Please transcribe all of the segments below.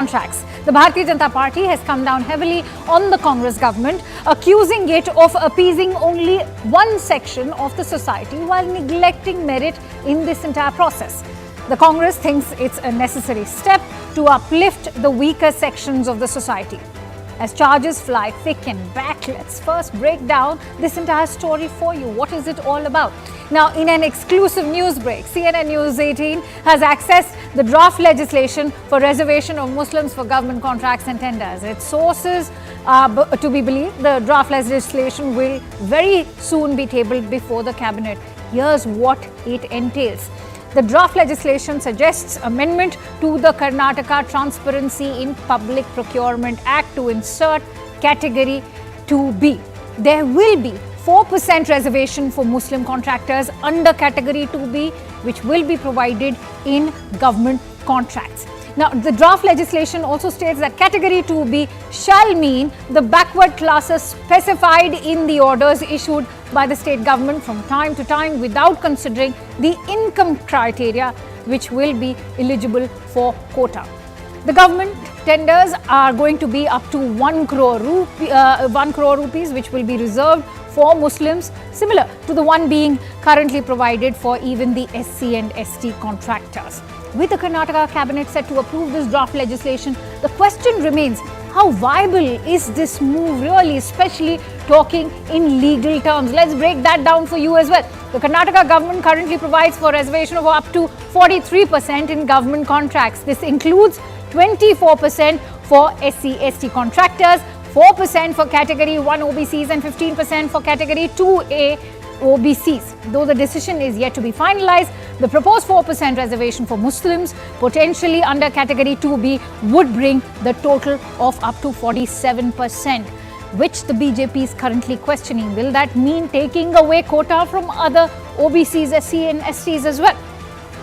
contracts. The Bharatiya Janata Party has come down heavily on the Congress government, accusing it of appeasing only one section of the society while neglecting merit in this entire process. The Congress thinks it's a necessary step to uplift the weaker sections of the society. As charges fly thick and back, let's first break down this entire story for you. What is it all about? Now, in an exclusive news break, CNN News 18 has accessed the draft legislation for reservation of Muslims for government contracts and tenders. Its sources to be believed, the draft legislation will very soon be tabled before the cabinet. Here's what it entails. The draft legislation suggests amendment to the Karnataka Transparency in Public Procurement Act to insert Category 2B. There will be 4% reservation for Muslim contractors under Category 2B, which will be provided in government contracts. Now, the draft legislation also states that Category 2B shall mean the backward classes specified in the orders issued by the state government from time to time without considering the income criteria which will be eligible for quota. The government tenders are going to be up to 1 crore rupees, which will be reserved for Muslims, similar to the one being currently provided for even the SC and ST contractors. With the Karnataka cabinet set to approve this draft legislation, the question remains, how viable is this move really, especially talking in legal terms? Let's break that down for you as well. The Karnataka government currently provides for reservation of up to 43% in government contracts. This includes 24% for SC/ST contractors, 4% for Category 1 OBCs and 15% for Category 2A OBCs. Though the decision is yet to be finalized, the proposed 4% reservation for Muslims, potentially under Category 2B, would bring the total of up to 47%, which the BJP is currently questioning. Will that mean taking away quota from other OBCs, SC and STs as well?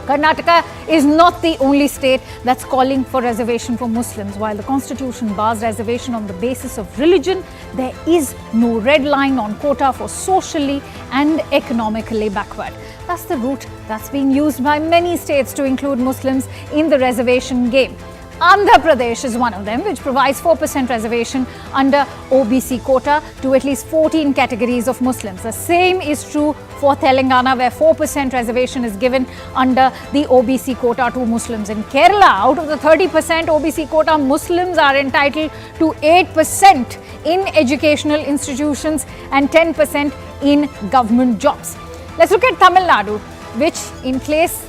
Karnataka is not the only state that's calling for reservation for Muslims. While the constitution bars reservation on the basis of religion, there is no red line on quota for socially and economically backward. That's the route that's being used by many states to include Muslims in the reservation game. Andhra Pradesh is one of them, which provides 4% reservation under OBC quota to at least 14 categories of Muslims. The same is true for Telangana, where 4% reservation is given under the OBC quota to Muslims. In Kerala, out of the 30% OBC quota, Muslims are entitled to 8% in educational institutions and 10% in government jobs. Let's look at Tamil Nadu, which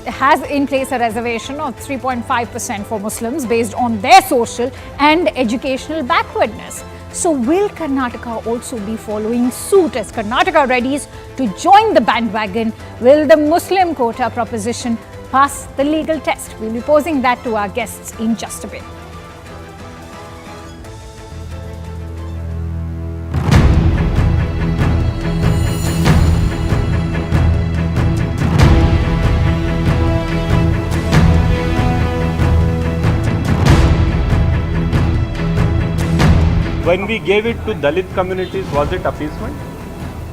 has in place a reservation of 3.5% for Muslims based on their social and educational backwardness. So will Karnataka also be following suit as Karnataka readies to join the bandwagon? Will the Muslim quota proposition pass the legal test? We'll be posing that to our guests in just a bit. When we gave it to Dalit communities, was it appeasement?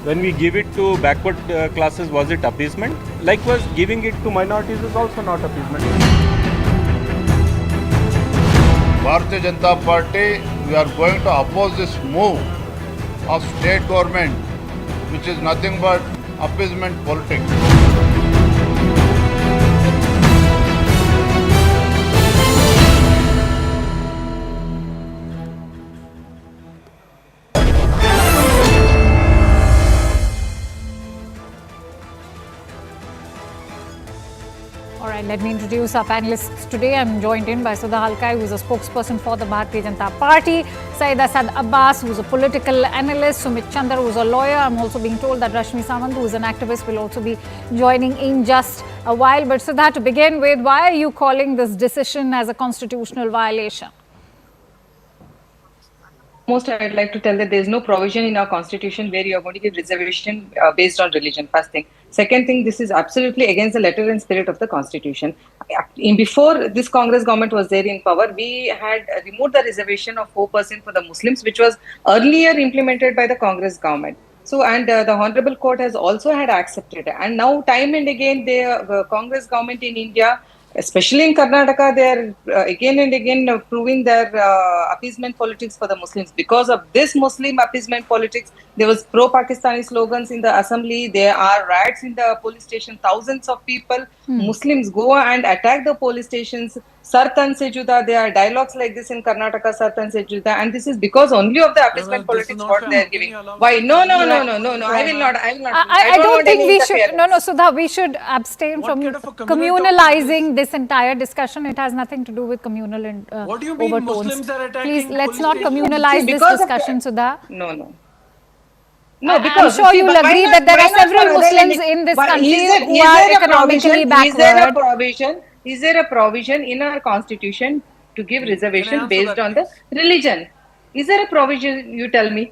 When we give it to backward classes, was it appeasement? Likewise, giving it to minorities is also not appeasement. Bharatiya Janata Party, we are going to oppose this move of state government, which is nothing but appeasement politics. Let me introduce our panelists today. I'm joined in by Sudha Halkai, who is a spokesperson for the Bharatiya Janata Party, Syed Asad Abbas, who is a political analyst, Sumit Chandar, who is a lawyer. I'm also being told that Rashmi Samant, who is an activist, will also be joining in just a while. But Sudha, to begin with, why are you calling this decision as a constitutional violation? Most, I'd like to tell that there is no provision in our constitution where you are going to give reservation based on religion, first thing. Second thing, this is absolutely against the letter and spirit of the constitution. Before this Congress government was there in power, we had removed the reservation of 4% for the Muslims, which was earlier implemented by the Congress government. So, and the Honorable Court has also had accepted. And now time and again, the Congress government in India especially in Karnataka, they are again and again proving their appeasement politics for the Muslims. Because of this Muslim appeasement politics, there was pro-Pakistani slogans in the assembly. There are riots in the police station. Thousands of people, Muslims, go and attack the police stations. Sartan se juda. There are dialogues like this in Karnataka, Sartan se juda, and this is because only of the appeasement politics what they are giving. Why? No. I will not. I don't think we should. No, Sudha, we should abstain from kind of a communal topic communalizing this entire discussion. It has nothing to do with communal and What do you mean overtones. Muslims are attacking Please, let's police not stations? communalize this Because of discussion, the- Sudha. No. I'm sure you will agree that there are several Muslims in this country who are economically backward. Is there a provision in our constitution to give reservation answer based that, on the religion? Is there a provision, you tell me?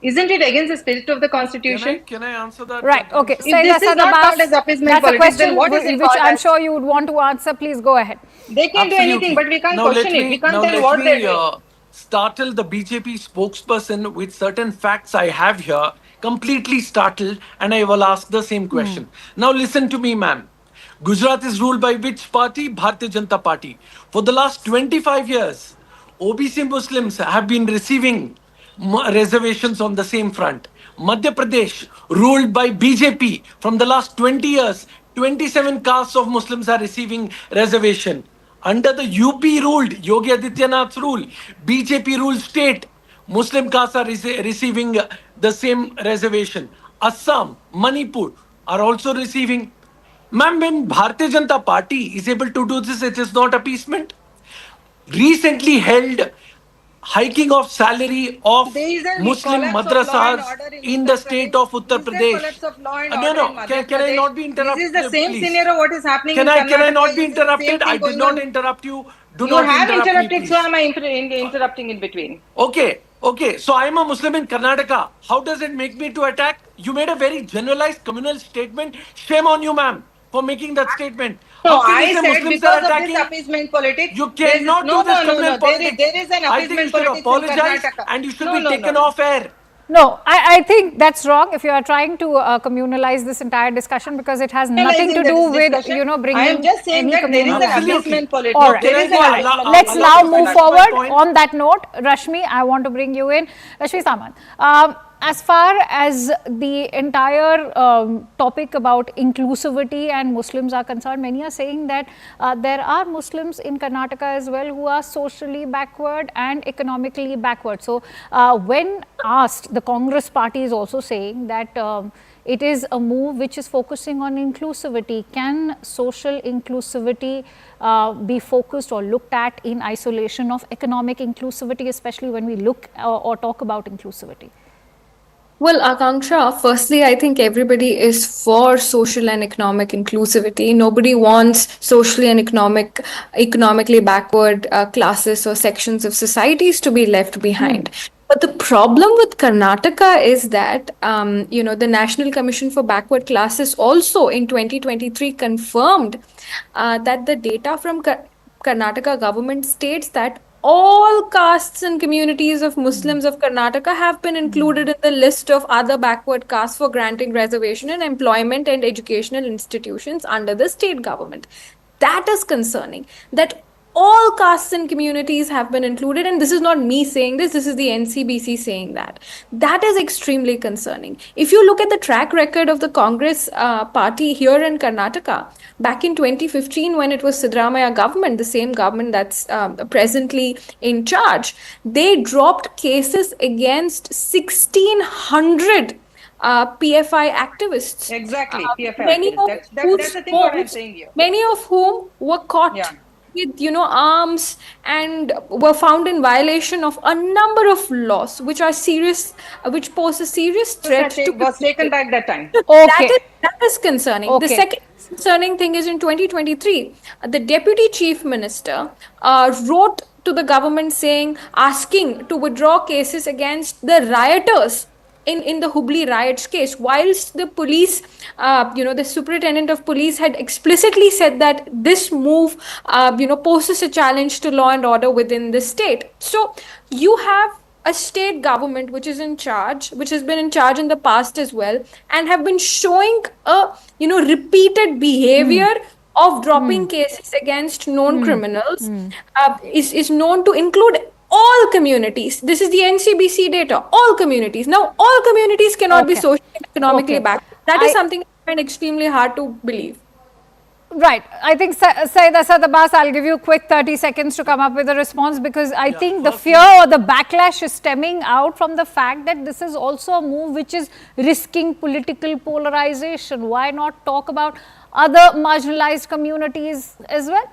Isn't it against the spirit of the constitution? Can I answer that? Right, okay. If this is not called as appeasement That's a politics, then question what is it which called I'm as? sure you would want to answer. Please go ahead. They can do anything, but we can't Now question it. We can't tell let what me, they're doing. startle the BJP spokesperson with certain facts I have here, completely startled, and I will ask the same question. Now listen to me, ma'am. Gujarat is ruled by which party? Bharatiya Janata Party. For the last 25 years, OBC Muslims have been receiving reservations on the same front. Madhya Pradesh, ruled by BJP, from the last 20 years, 27 castes of Muslims are receiving reservation. Under the UP ruled, Yogi Adityanath's rule, BJP ruled state, Muslim castes are receiving the same reservation. Assam, Manipur are also receiving. Ma'am, when Bharatiya Janata Party is able to do this, it is not appeasement. Recently held hiking of salary of There is a Muslim collapse of law and madrasas order in Uttar the state Pradesh. of Uttar Is there Pradesh. collapse of law and No, order no. in Madhya Can I Pradesh? not be interrupted? This is the same please? scenario what is happening Can in I Karnataka. not be Is the same interrupted? thing I did going not on? interrupt you. Do You not have interrupt me, interrupted, please. so am I interrupting in between. Okay. So I am a Muslim in Karnataka. How does it make me to attack? You made a very generalized communal statement. Shame on you, ma'am, for making that statement. No, How can I you say said Muslims because are of attacking? this appeasement politics. You cannot do this communal politics. There is an I think you appeasement should politics apologize in Karnataka. and you should No, be no, taken no. off air. No, I think that's wrong if you are trying to communalize this entire discussion, because it has nothing to do with, bringing I am just saying any that there is an communal. appeasement politics. All right. There is an All right. appeasement Let's politics. now allow me move to finish my forward. point. On that note, Rashmi, I want to bring you in. Rashmi Samant, as far as the entire topic about inclusivity and Muslims are concerned, many are saying that there are Muslims in Karnataka as well who are socially backward and economically backward. So, when asked, the Congress party is also saying that it is a move which is focusing on inclusivity. Can social inclusivity be focused or looked at in isolation of economic inclusivity, especially when we look or talk about inclusivity? Well, Akanksha, firstly, I think everybody is for social and economic inclusivity. Nobody wants socially and economically backward classes or sections of societies to be left behind. But the problem with Karnataka is that, the National Commission for Backward Classes also in 2023 confirmed that the data from Karnataka government states that all castes and communities of Muslims of Karnataka have been included in the list of other backward castes for granting reservation in employment and educational institutions under the state government. That is concerning, that all castes and communities have been included, and this is not me saying this is the NCBC saying that. That is extremely concerning. If you look at the track record of the Congress party here in Karnataka, back in 2015 when it was Siddaramaiah government, the same government that's presently in charge, they dropped cases against 1,600 PFI activists. Exactly, PFI Many activists. That's the thing what I'm saying here. Many of whom were caught with arms and were found in violation of a number of laws which are serious, which pose a serious threat to was taken back that time. Okay. that is concerning. Okay. The second concerning thing is in 2023, the deputy chief minister wrote to the government asking to withdraw cases against the rioters in the Hubli riots case, whilst the police, the superintendent of police had explicitly said that this move, poses a challenge to law and order within the state. So you have a state government which is in charge, which has been in charge in the past as well, and have been showing a repeated behavior of dropping cases against known criminals is known to include all communities. This is the NCBC data. All communities. Now, all communities cannot be Okay. socially and economically Okay. backed. That is I- something I find extremely hard to believe. Right. I think, Syed Asad Abbas, I'll give you a quick 30 seconds to come up with a response, because I think the fear or the backlash is stemming out from the fact that this is also a move which is risking political polarization. Why not talk about other marginalized communities as well?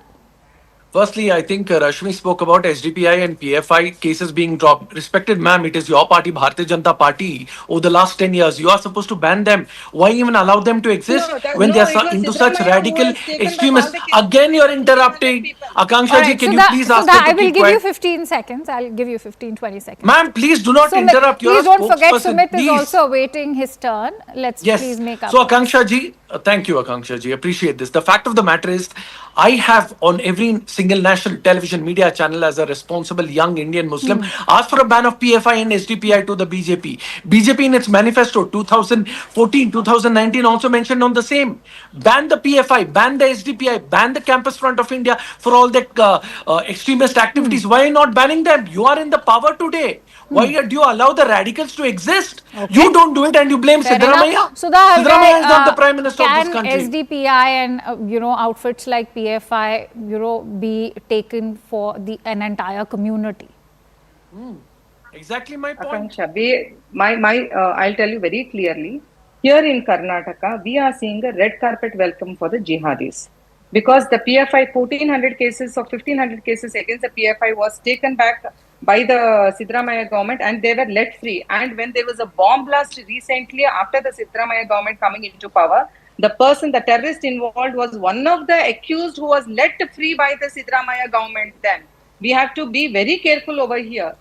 Firstly, I think Rashmi spoke about SDPI and PFI cases being dropped. Respected ma'am, it is your party, Bharatiya Janata Party. Over the last 10 years, you are supposed to ban them. Why even allow them to exist when they it are was into such Siddaramaiah who radical has taken back all extremists? the cases Again, you are against 1,500 interrupting. people. Akanksha ji, can you please ask her I to will keep give you quiet? 15 seconds. I'll give you 15, 20 seconds. Ma'am, please do not Sumit, interrupt. You are please a don't forget, spokesperson. Sumit is Please. also awaiting his turn. Let's Yes. please make up. So, Akanksha ji, thank you, Akanksha ji. Appreciate this. The fact of the matter is, I have on every single national television media channel as a responsible young Indian Muslim asked for a ban of PFI and SDPI to the BJP. BJP in its manifesto 2014, 2019 also mentioned on the same. Ban the PFI, ban the SDPI, ban the Campus Front of India for all the extremist activities. Why not banning them? You are in the power today. Why do you allow the radicals to exist? You don't do it and you blame Fair Siddaramaiah. enough. Sudha, Siddaramaiah is not the Prime Minister of this can country. SDPI and outfits like PFI be taken for an entire community? Exactly my point. Akanksha, I'll tell you very clearly. Here in Karnataka, we are seeing a red carpet welcome for the jihadis, because the PFI 1400 cases or 1500 cases against the PFI was taken back by the Siddaramaiah government and they were let free. And when there was a bomb blast recently after the Siddaramaiah government coming into power, the terrorist involved was one of the accused who was let free by the Siddaramaiah government then. We have to be very careful over here.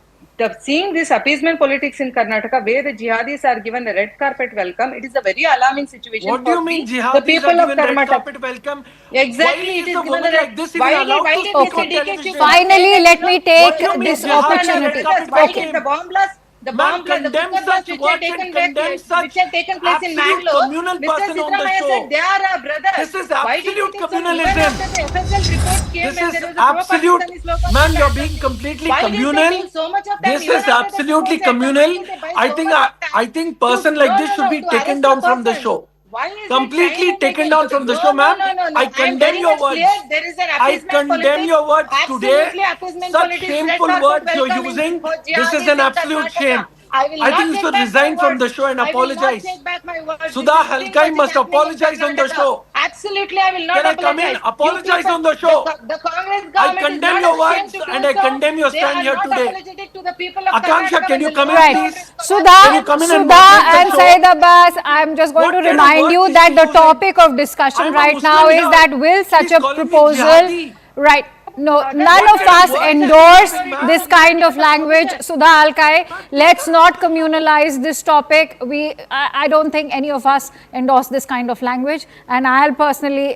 Seeing this appeasement politics in Karnataka, where the jihadis are given a red carpet welcome, it is a very alarming situation. What do you mean the jihadis people are of given red Karnataka. carpet welcome? Exactly, Why it is is a given woman a like this even allowed to speak did on DK television? Shiv Finally, let me take What do you mean this jihad is a red opportunity. carpet Why welcome? did the bomb blast? The Ma'am, bomb blast, the condemn Buddha blast such which had words and taken place, condemn which such had taken place in absolute Mangalore. communal Mr. person on the Siddaramaiah show. said they are our brothers. This is Why did you absolute think so? Even after communalism. the FSL reports came, This when is there was a absolute, pro-Pakistani slogan, ma'am, they you're banned being the completely why did they communal. take so much of time? This Even is after the absolutely reports had come, why communal. did they buy I so think much of I time think person like this should be to taken arrest down a from the person? show. Why is Completely it taken time down from the show, ma'am. I I am condemn very your much clear. words. There is an I appeasement condemn politics. your words today. Absolutely appeasement Such politics. Red shameful carpet words you're welcoming using. for This is jihadis an in absolute Karnataka. shame. I will I not think you take should back my resign from words. the show and I will not apologize. take back my words. Sudha This is nothing Halkai what is must happening in apologize on the Karnataka. show. Absolutely, I will not Can I come in? apologize. Apologize You on the show. The Congress I government is condemn not your ashamed words to do and I so. condemn your They stand are here not today. apologetic to the people of Akanksha, Karnataka. can when you the come in, law and Right. order please? is Sudha, Can you come in and Sudha moderate the and show? Syed Abbas, I'm just going What to kind of remind you words is that she the using? topic of discussion I'm a right Muslim now is here. that will such She's a calling me proposal, jihadi. right? No, none What of kind of us words is she endorse using, ma'am? this kind of language. Sudha Alkai, let's not communalize this topic. I don't think any of us endorse this kind of language, and I'll personally,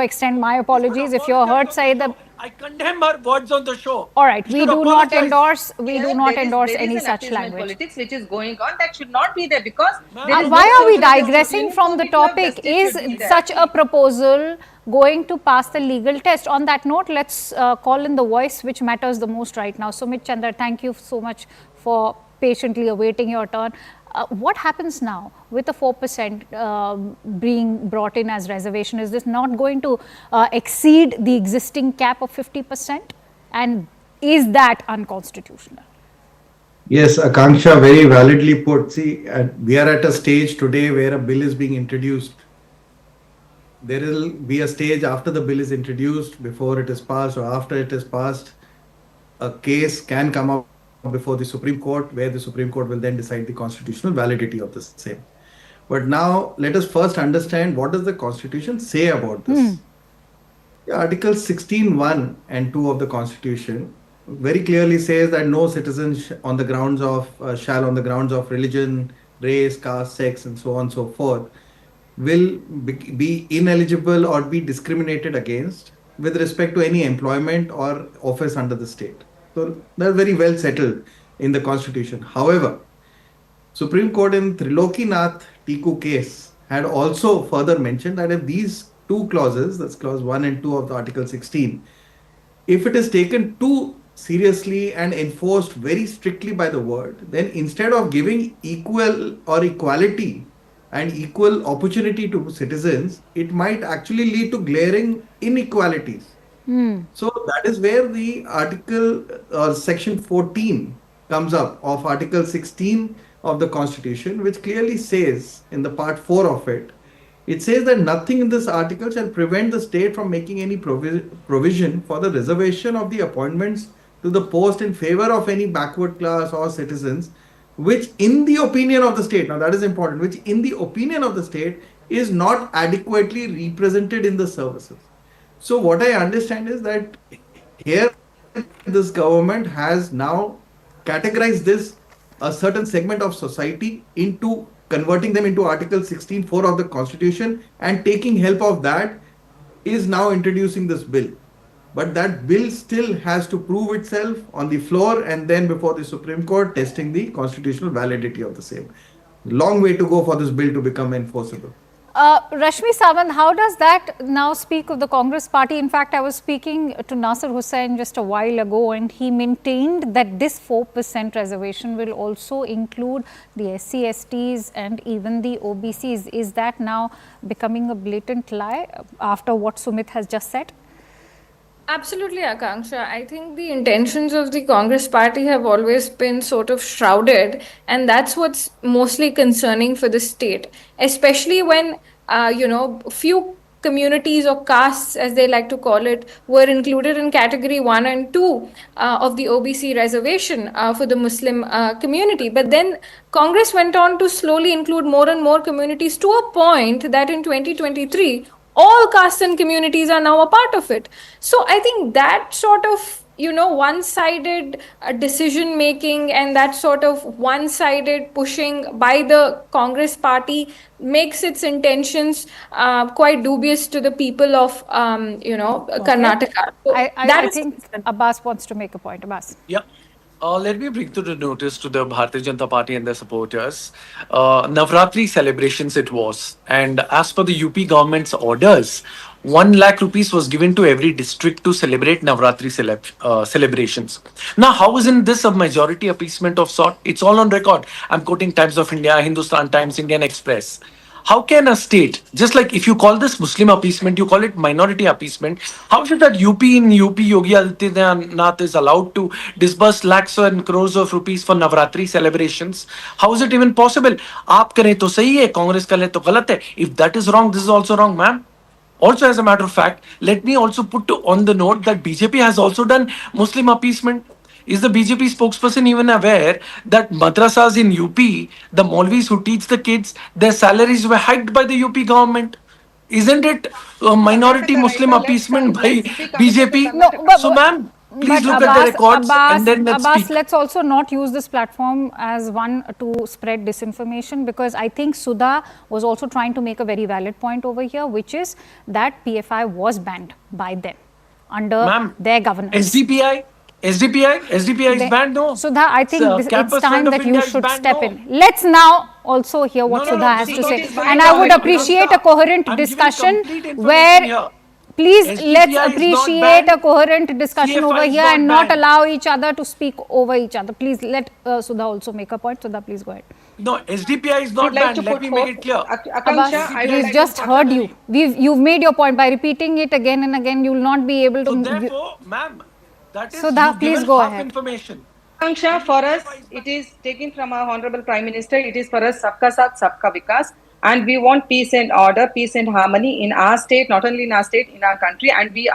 extend my apologies if you're hurt, Syed. I condemn her words on the show. All right, You we should do not apologize. endorse. We do not endorse there is any an such appeasement language. politics which is going on that should not be there because Ma'am, there is Why no are we social justice. digressing from the topic? Justice Is should be there. such a proposal going to pass the legal test? On that note, let's call in the voice which matters the most right now. Sumit Chandra, thank you so much for patiently awaiting your turn. What happens now with the 4% being brought in as reservation? Is this not going to exceed the existing cap of 50%? And is that unconstitutional? Yes, Akanksha very validly put. See, we are at a stage today where a bill is being introduced. There will be a stage after the bill is introduced, before it is passed or after it is passed. A case can come up before the Supreme Court, where the Supreme Court will then decide the constitutional validity of the same. But now, let us first understand what does the Constitution say about this. Article 16(1) and 2 of the Constitution very clearly says that no citizen shall on the grounds of religion, race, caste, sex, and so on and so forth, will be ineligible or be discriminated against with respect to any employment or office under the state. So that's very well settled in the Constitution. However, Supreme Court in Trilokinath Tiku case had also further mentioned that if these two clauses, that's clause 1 and 2 of the Article 16, if it is taken too seriously and enforced very strictly by the word, then instead of giving equal or equality and equal opportunity to citizens, it might actually lead to glaring inequalities. So that is where the article section 14 comes up of Article 16 of the Constitution, which clearly says in the part 4 of it, it says that nothing in this article shall prevent the state from making any provision for the reservation of the appointments to the post in favor of any backward class or citizens, which in the opinion of the state, now that is important, which in the opinion of the state is not adequately represented in the services. So what I understand is that here this government has now categorized this a certain segment of society into converting them into Article 16(4) of the Constitution, and taking help of that is now introducing this bill. But that bill still has to prove itself on the floor and then before the Supreme Court, testing the constitutional validity of the same. Long way to go for this bill to become enforceable. Rashmi Sawant, how does that now speak of the Congress party? In fact, I was speaking to Nasir Hussain just a while ago, and he maintained that this 4% reservation will also include the SC, STs and even the OBCs. Is that now becoming a blatant lie after what Sumit has just said? Absolutely, Akanksha. I think the intentions of the Congress party have always been sort of shrouded, and that's what's mostly concerning for the state, especially when, few communities or castes, as they like to call it, were included in category 1 and 2 of the OBC reservation for the Muslim community. But then Congress went on to slowly include more and more communities to a point that in 2023, all castes and communities are now a part of it. So I think that sort of, one-sided decision making and that sort of one-sided pushing by the Congress party makes its intentions quite dubious to the people of, Karnataka. So I think Abbas wants to make a point. Abbas. Yeah. Let me bring to the notice to the Bharatiya Janata Party and their supporters. Navratri celebrations it was. And as per the UP government's orders, 1 lakh rupees was given to every district to celebrate Navratri celebrations. Now, how isn't this a majority appeasement of sort? It's all on record. I'm quoting Times of India, Hindustan Times, Indian Express. How can a state, just like if you call this Muslim appeasement, you call it minority appeasement, how is it that UP Yogi Adityanath is allowed to disburse lakhs and crores of rupees for Navratri celebrations? How is it even possible? Aap kare to sahi hai, Congress kare to galat hai. If that is wrong, this is also wrong, ma'am. Also, as a matter of fact, let me also put on the note that BJP has also done Muslim appeasement. Is the BJP spokesperson even aware that madrasas in UP, the Maulvis who teach the kids, their salaries were hiked by the UP government? Isn't it a minority Muslim appeasement by BJP? No, So, ma'am, please look at the records and then let's Abbas, speak. let's also not use this platform as one to spread disinformation, because I think Sudha was also trying to make a very valid point over here, which is that PFI was banned by them under their governance. SDPI is banned, no? Sudha, I think it's Campus time Fund of that you India is should banned, step no? in. Let's now also hear what Sudha has to say. And I would appreciate a coherent discussion where, please, let's appreciate a coherent discussion over here and not allow each other to speak over each other. Please let Sudha also make a point. Sudha, please go ahead. No, SDPI is not banned. Let me make it clear. Abbas, he's just heard you. You've made your point. By repeating it again and again, you will not be able to... So therefore, ma'am, that is Sudha, please go ahead. Information. Akanksha, for us, it is taken from our Honorable Prime Minister. It is for us Sabka Saath, Sabka Vikas. And we want peace and order, peace and harmony in our state, not only in our state, in our country. And we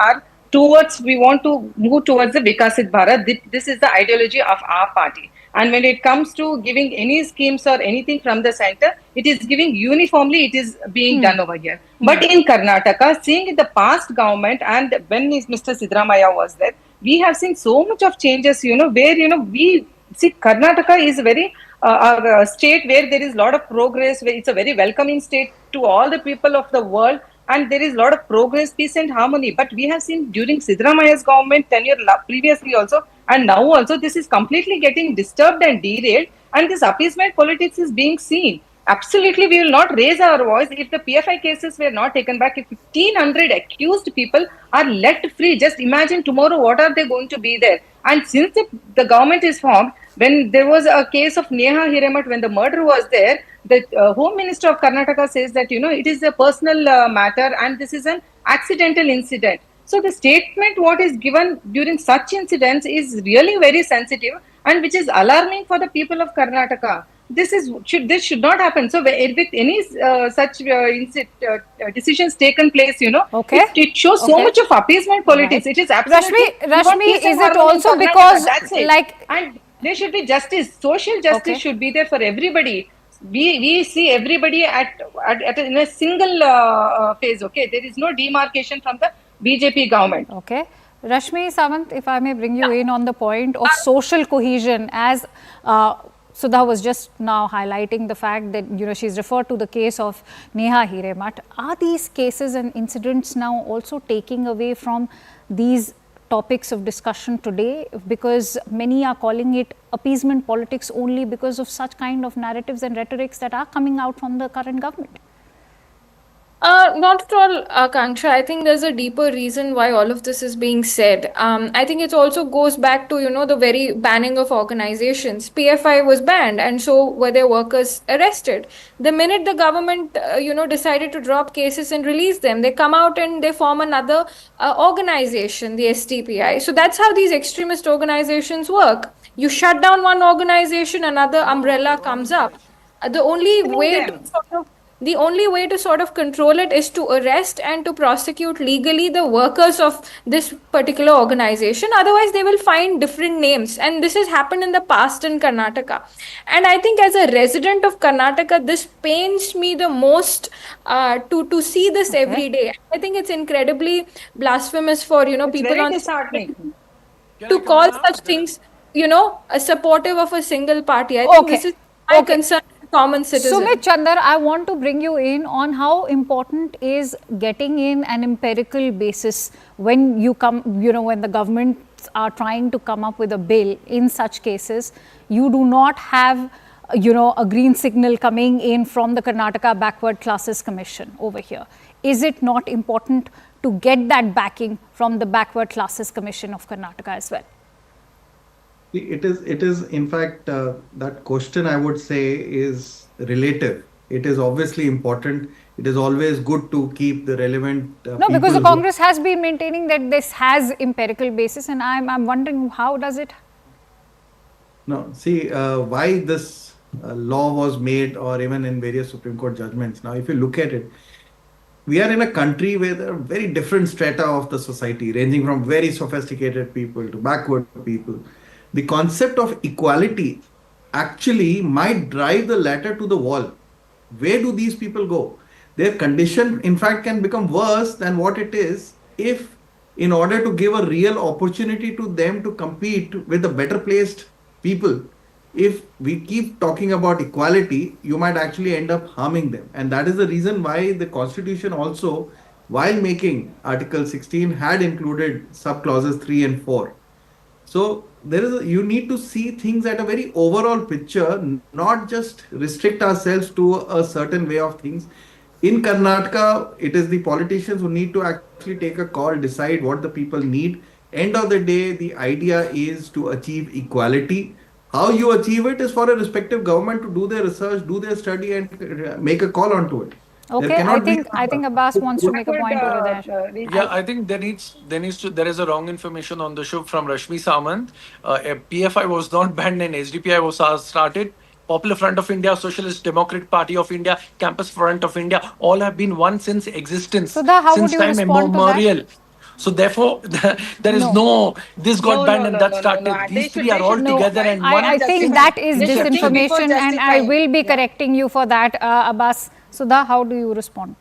want to move towards the Vikasit Bharat. This is the ideology of our party. And when it comes to giving any schemes or anything from the center, it is giving uniformly, it is being done over here. But in Karnataka, seeing the past government and when Mr. Siddaramaiah was there, we have seen so much of changes, where, we see Karnataka is very a state where there is a lot of progress, where it's a very welcoming state to all the people of the world, and there is a lot of progress, peace and harmony. But we have seen during Siddaramaiah's government tenure previously also, and now also, this is completely getting disturbed and derailed, and this appeasement politics is being seen. Absolutely, we will not raise our voice if the PFI cases were not taken back. If 1,500 accused people are let free, just imagine tomorrow what are they going to be there. And since the government is formed, when there was a case of Neha Hiremat, when the murder was there, the Home Minister of Karnataka says that, it is a personal matter and this is an accidental incident. So the statement what is given during such incidents is really very sensitive and which is alarming for the people of Karnataka. This should not happen. So with any such decisions taken place, Okay. it shows so Okay. much of appeasement politics. Right. It is absolutely Rashmi, peace and is it harmony in also Karnataka. because, That's it. like, And there should be justice. Social justice Okay. should be there for everybody. We see everybody at in a single phase. Okay, there is no demarcation from the BJP government. Okay. Rashmi Sawant, if I may bring you in on the point of social cohesion, as Sudha was just now highlighting the fact that, she's referred to the case of Neha Hiremat. Are these cases and incidents now also taking away from these topics of discussion today? Because many are calling it appeasement politics only because of such kind of narratives and rhetorics that are coming out from the current government. Not at all, Akanksha. I think there's a deeper reason why all of this is being said. I think it also goes back to, the very banning of organizations. PFI was banned, and so were their workers arrested. The minute the government, decided to drop cases and release them, they come out and they form another organization, the STPI. So that's how these extremist organizations work. You shut down one organization, another umbrella comes up. The only way to sort of control it is to arrest and to prosecute legally the workers of this particular organization. Otherwise, they will find different names. And this has happened in the past in Karnataka. And I think as a resident of Karnataka, this pains me the most to see this every day. I think it's incredibly blasphemous for, people Very on disheartening. to call such things, supportive of a single party. I think this is my concern. Common citizen. Sumit Chandar, I want to bring you in on how important is getting in an empirical basis when you come, when the governments are trying to come up with a bill in such cases. You do not have, a green signal coming in from the Karnataka Backward Classes Commission over here. Is it not important to get that backing from the Backward Classes Commission of Karnataka as well? It is in fact, that question I would say is relative. It is obviously important. It is always good to keep the relevant No, because the Congress has been maintaining that this has empirical basis, and I'm wondering how does it? No, see why this law was made, or even in various Supreme Court judgments. Now, if you look at it, we are in a country where there are very different strata of the society, ranging from very sophisticated people to backward people. The concept of equality actually might drive the latter to the wall. Where do these people go? Their condition, in fact, can become worse than what it is if, in order to give a real opportunity to them to compete with the better placed people, if we keep talking about equality, you might actually end up harming them. And that is the reason why the Constitution also, while making Article 16, had included sub-clauses 3 and 4. So you need to see things at a very overall picture, not just restrict ourselves to a certain way of things. In Karnataka, it is the politicians who need to actually take a call, decide what the people need. End of the day, the idea is to achieve equality. How you achieve it is for a respective government to do their research, do their study, and make a call onto it. Okay, I think Abbas wants to make a point over there. Yeah, I think there is a wrong information on the show from Rashmi Samant. PFI was not banned and SDPI was started. Popular Front of India, Socialist Democratic Party of India, Campus Front of India, all have been one since existence. So how since would you time respond immemorial. to that? So therefore, there is this got banned and that started. These three are all together and one. I think that is disinformation, and I will be correcting you for that, Abbas. Sudha, how do you respond?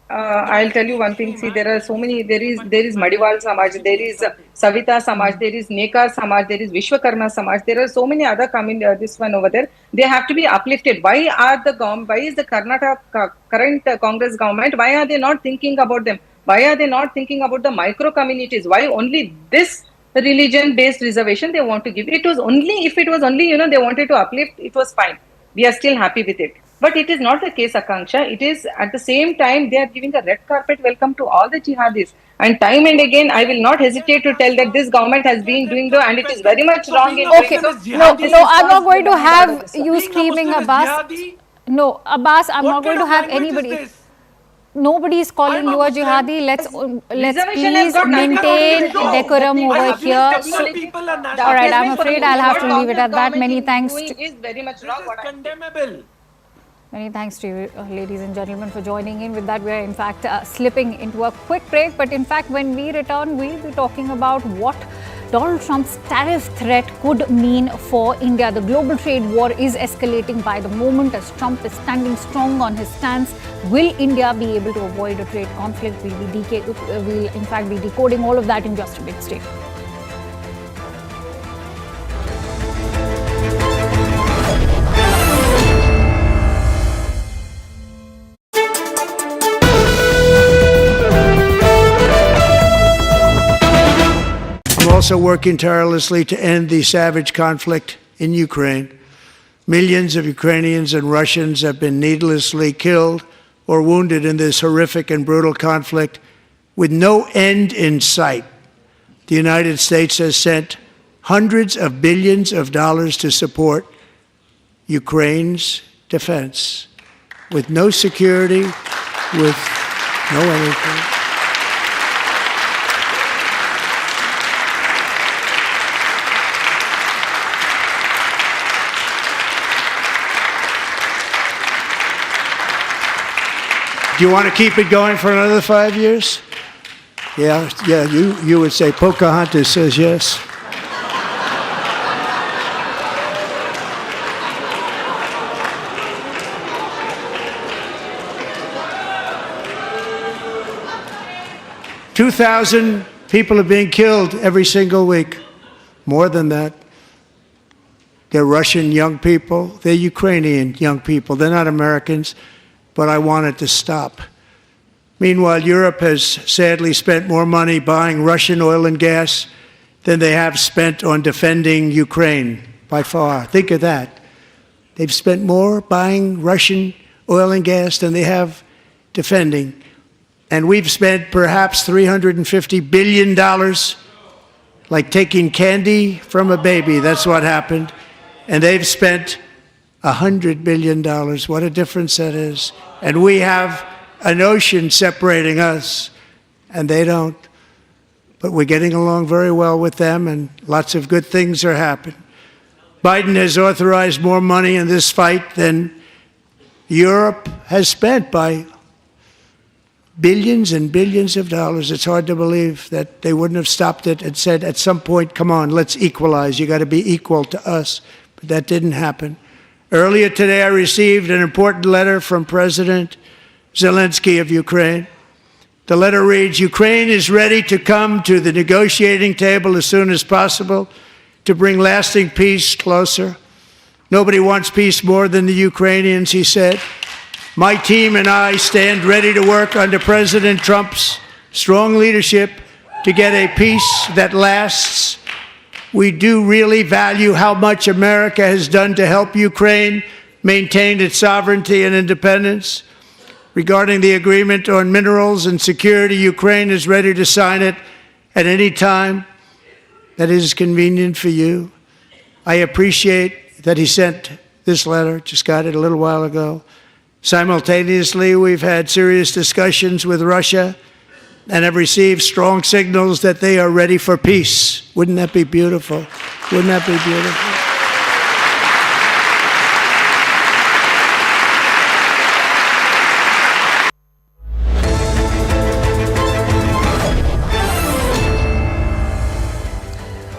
I'll tell you one thing. See, there are so many. There is Madiwal Samaj, there is Savita Samaj, there is Nekar Samaj, there is Vishwakarma Samaj. There are so many other coming. This one over there. They have to be uplifted. Why is the Karnataka current Congress government? Why are they not thinking about them? Why are they not thinking about the micro communities? Why only this religion-based reservation they want to give? It was only if it was only they wanted to uplift. It was fine. We are still happy with it. But it is not the case, Akanksha. It is at the same time they are giving a red carpet welcome to all the jihadis. And time and again, I will not hesitate to tell that this government has been doing so, and it is very much wrong in doing Okay, so. no, This no, is I'm not caused going to by have Bangladesh. you Being a screaming, Muslim is Abbas. jihadi? No, Abbas, I'm What not going kind to of have language is anybody. this? Nobody is calling I'm a you a Muslim. jihadi. Let's Reservation has please got nothing to do maintain with it. decorum The thing over I is, have here. respect for So, people and the national all right, I'm appeasement for afraid the I'll have to Congress leave it at that. government Many is thanks. doing is very much This wrong. is What I think. condemnable. Many thanks to you, ladies and gentlemen, for joining in. With that, we are in fact slipping into a quick break. But in fact, when we return, we'll be talking about what Donald Trump's tariff threat could mean for India. The global trade war is escalating by the moment as Trump is standing strong on his stance. Will India be able to avoid a trade conflict? We'll in fact be decoding all of that in just a bit. Stay tuned. I'm also working tirelessly to end the savage conflict in Ukraine. Millions of Ukrainians and Russians have been needlessly killed or wounded in this horrific and brutal conflict with no end in sight. The United States has sent hundreds of billions of dollars to support Ukraine's defense with no security, with no anything. Do you want to keep it going for another 5 years? Yeah, you would say Pocahontas says yes. $2,000 people are being killed every single week. More than that. They're Russian young people. They're Ukrainian young people. They're not Americans. But I want it to stop. Meanwhile, Europe has sadly spent more money buying Russian oil and gas than they have spent on defending Ukraine, by far. Think of that. They've spent more buying Russian oil and gas than they have defending. And we've spent perhaps $350 billion, like taking candy from a baby. That's what happened. And they've spent $100 billion. What a difference that is. And we have an ocean separating us, and they don't. But we're getting along very well with them, and lots of good things are happening. Biden has authorized more money in this fight than Europe has spent by billions and billions of dollars. It's hard to believe that they wouldn't have stopped it and said at some point, come on, let's equalize. You got to be equal to us. But that didn't happen. Earlier today, I received an important letter from President Zelensky of Ukraine. The letter reads, Ukraine is ready to come to the negotiating table as soon as possible to bring lasting peace closer. Nobody wants peace more than the Ukrainians, he said. My team and I stand ready to work under President Trump's strong leadership to get a peace that lasts. We do really value how much America has done to help Ukraine maintain its sovereignty and independence. Regarding the agreement on minerals and security, Ukraine is ready to sign it at any time that is convenient for you. I appreciate that he sent this letter, just got it a little while ago. Simultaneously, we've had serious discussions with Russia and have received strong signals that they are ready for peace. Wouldn't that be beautiful? Wouldn't that be beautiful?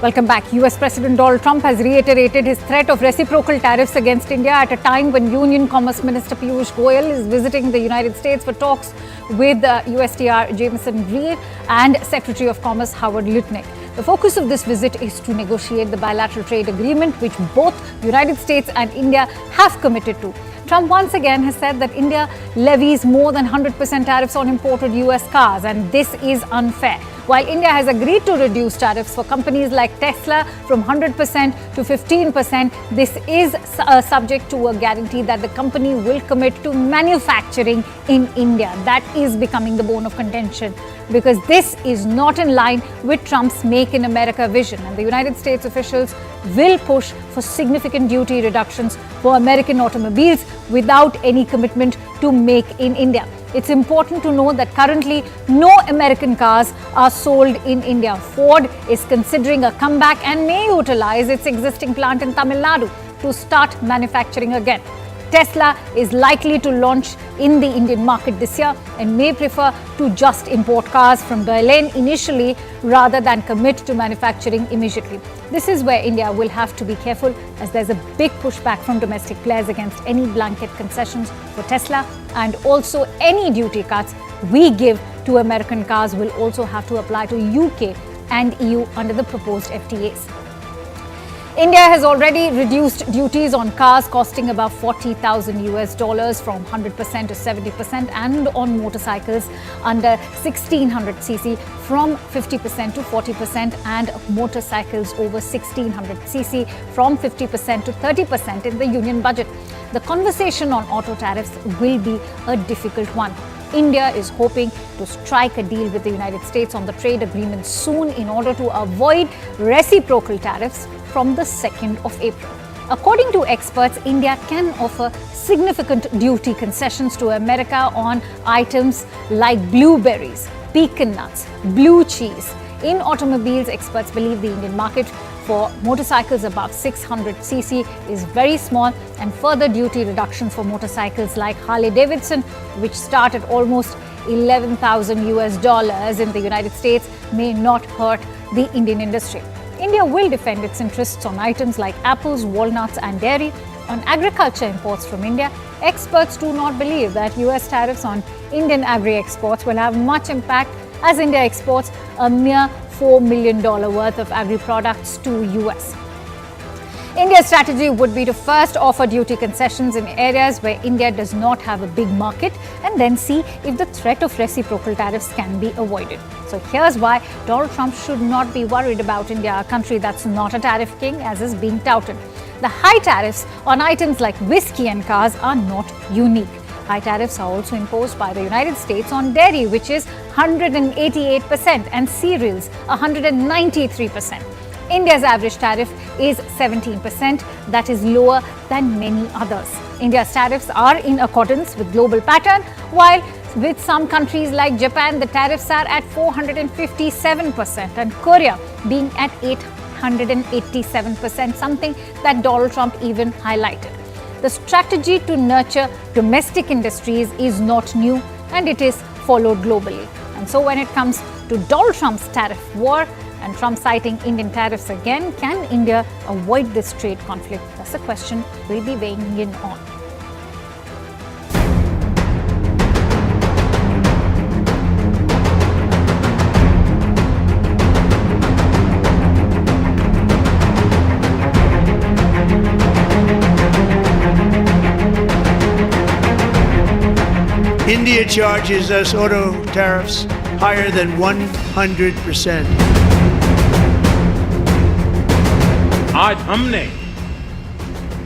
Welcome back. US President Donald Trump has reiterated his threat of reciprocal tariffs against India at a time when Union Commerce Minister Piyush Goyal is visiting the United States for talks with USTR Jameson Greer and Secretary of Commerce Howard Lutnick. The focus of this visit is to negotiate the bilateral trade agreement which both United States and India have committed to. Trump once again has said that India levies more than 100% tariffs on imported US cars, and this is unfair. While India has agreed to reduce tariffs for companies like Tesla from 100% to 15%, this is subject to a guarantee that the company will commit to manufacturing in India. That is becoming the bone of contention, because this is not in line with Trump's Make in America vision, and the United States officials will push for significant duty reductions for American automobiles without any commitment to Make in India. It's important to know that currently no American cars are sold in India. Ford is considering a comeback and may utilize its existing plant in Tamil Nadu to start manufacturing again. Tesla is likely to launch in the Indian market this year and may prefer to just import cars from Berlin initially rather than commit to manufacturing immediately. This is where India will have to be careful, as there's a big pushback from domestic players against any blanket concessions for Tesla, and also any duty cuts we give to American cars will also have to apply to UK and EU under the proposed FTAs. India has already reduced duties on cars costing above $40,000 from 100% to 70%, and on motorcycles under 1600cc from 50% to 40%, and motorcycles over 1600cc from 50% to 30% in the union budget. The conversation on auto tariffs will be a difficult one. India is hoping to strike a deal with the United States on the trade agreement soon in order to avoid reciprocal tariffs from the 2nd of April. According to experts, India can offer significant duty concessions to America on items like blueberries, pecan nuts, blue cheese. In automobiles, experts believe the Indian market for motorcycles above 600cc is very small, and further duty reductions for motorcycles like Harley-Davidson, which start at almost $11,000 in the United States, may not hurt the Indian industry. India will defend its interests on items like apples, walnuts, and dairy. On agriculture imports from India, experts do not believe that US tariffs on Indian agri-exports will have much impact, as India exports a mere $4 million worth of agri-products to US. India's strategy would be to first offer duty concessions in areas where India does not have a big market, and then see if the threat of reciprocal tariffs can be avoided. So here's why Donald Trump should not be worried about India, a country that's not a tariff king as is being touted. The high tariffs on items like whiskey and cars are not unique. High tariffs are also imposed by the United States on dairy, which is 188%, and cereals 193%. India's average tariff is 17%, that is lower than many others. India's tariffs are in accordance with global pattern, while with some countries like Japan, the tariffs are at 457%, and Korea being at 887%, something that Donald Trump even highlighted. The strategy to nurture domestic industries is not new, and it is followed globally. And so when it comes to Donald Trump's tariff war, and Trump citing Indian tariffs again, can India avoid this trade conflict? That's a question we'll be weighing in on. India charges us auto tariffs higher than 100%. आज हमने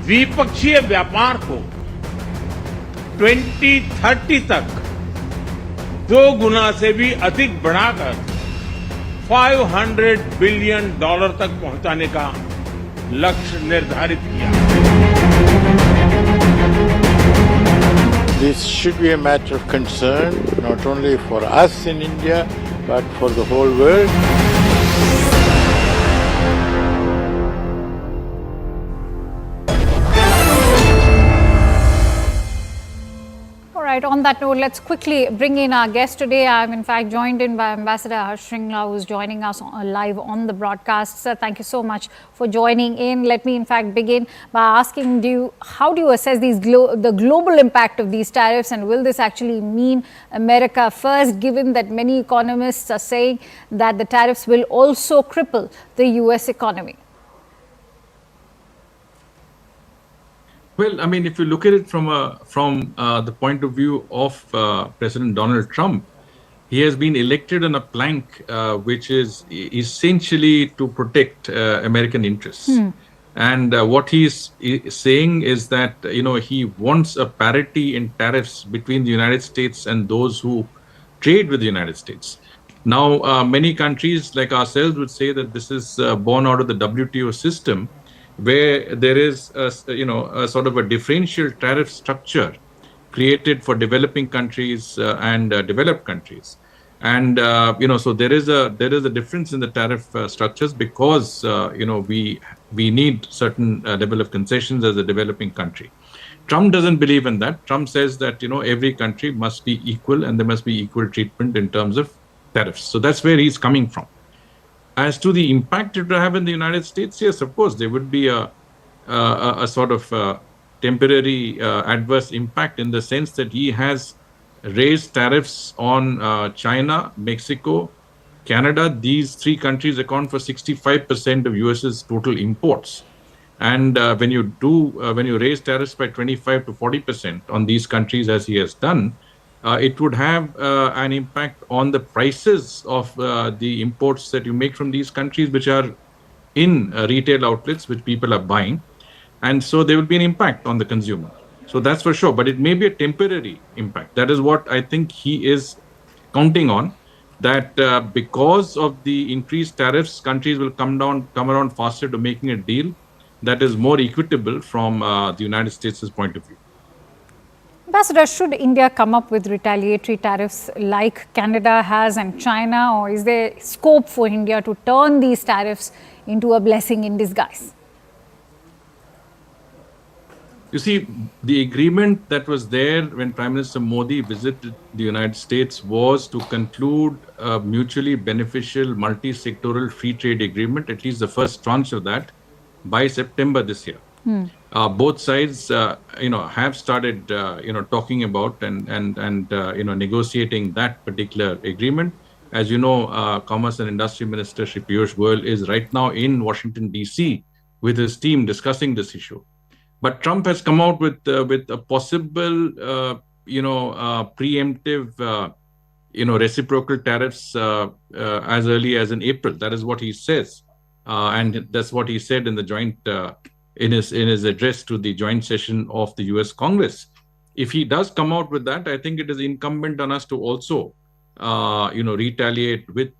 द्विपक्षीय व्यापार को 2030 तक 2 गुना से भी अधिक बढ़ाकर $500 बिलियन तक पहुंचाने का लक्ष्य निर्धारित किया। This should be a matter of concern, not only for us in India, but for the whole world. On that note, let's quickly bring in our guest today. I'm in fact joined in by Ambassador Harsh Shringla, who's joining us live on the broadcast. Sir, thank you so much for joining in. Let me in fact begin by asking how do you assess the global impact of these tariffs, and will this actually mean America first, given that many economists are saying that the tariffs will also cripple the US economy? Well, I mean, if you look at it from the point of view of President Donald Trump, he has been elected on a plank which is essentially to protect American interests. And what he's saying is that, he wants a parity in tariffs between the United States and those who trade with the United States. Now, many countries like ourselves would say that this is born out of the WTO system, where there is a sort of a differential tariff structure created for developing countries and developed countries. And so there is a difference in the tariff structures because we need certain level of concessions as a developing country. Trump doesn't believe in that. Trump says that every country must be equal and there must be equal treatment in terms of tariffs. So that's where he's coming from. As to the impact it will have in the United States, yes, of course, there would be a sort of temporary adverse impact in the sense that he has raised tariffs on China, Mexico, Canada. These three countries account for 65% of US's total imports. And when you raise tariffs by 25 to 40% on these countries, as he has done, it would have an impact on the prices of the imports that you make from these countries, which are in retail outlets, which people are buying. And so there will be an impact on the consumer. So that's for sure. But it may be a temporary impact. That is what I think he is counting on, that because of the increased tariffs, countries will come around faster to making a deal that is more equitable from the United States' point of view. Ambassador, should India come up with retaliatory tariffs like Canada has and China, or is there scope for India to turn these tariffs into a blessing in disguise? You see, the agreement that was there when Prime Minister Modi visited the United States was to conclude a mutually beneficial multi-sectoral free trade agreement, at least the first tranche of that, by September this year. Both sides, have started, talking about and negotiating that particular agreement. As you know, Commerce and Industry Minister Shri Piyush Goyal is right now in Washington, D.C. with his team discussing this issue. But Trump has come out with a possible, preemptive, reciprocal tariffs as early as in April. That is what he says, and that's what he said in the joint in his address to the joint session of the U.S. Congress. If he does come out with that, I think it is incumbent on us to also, retaliate with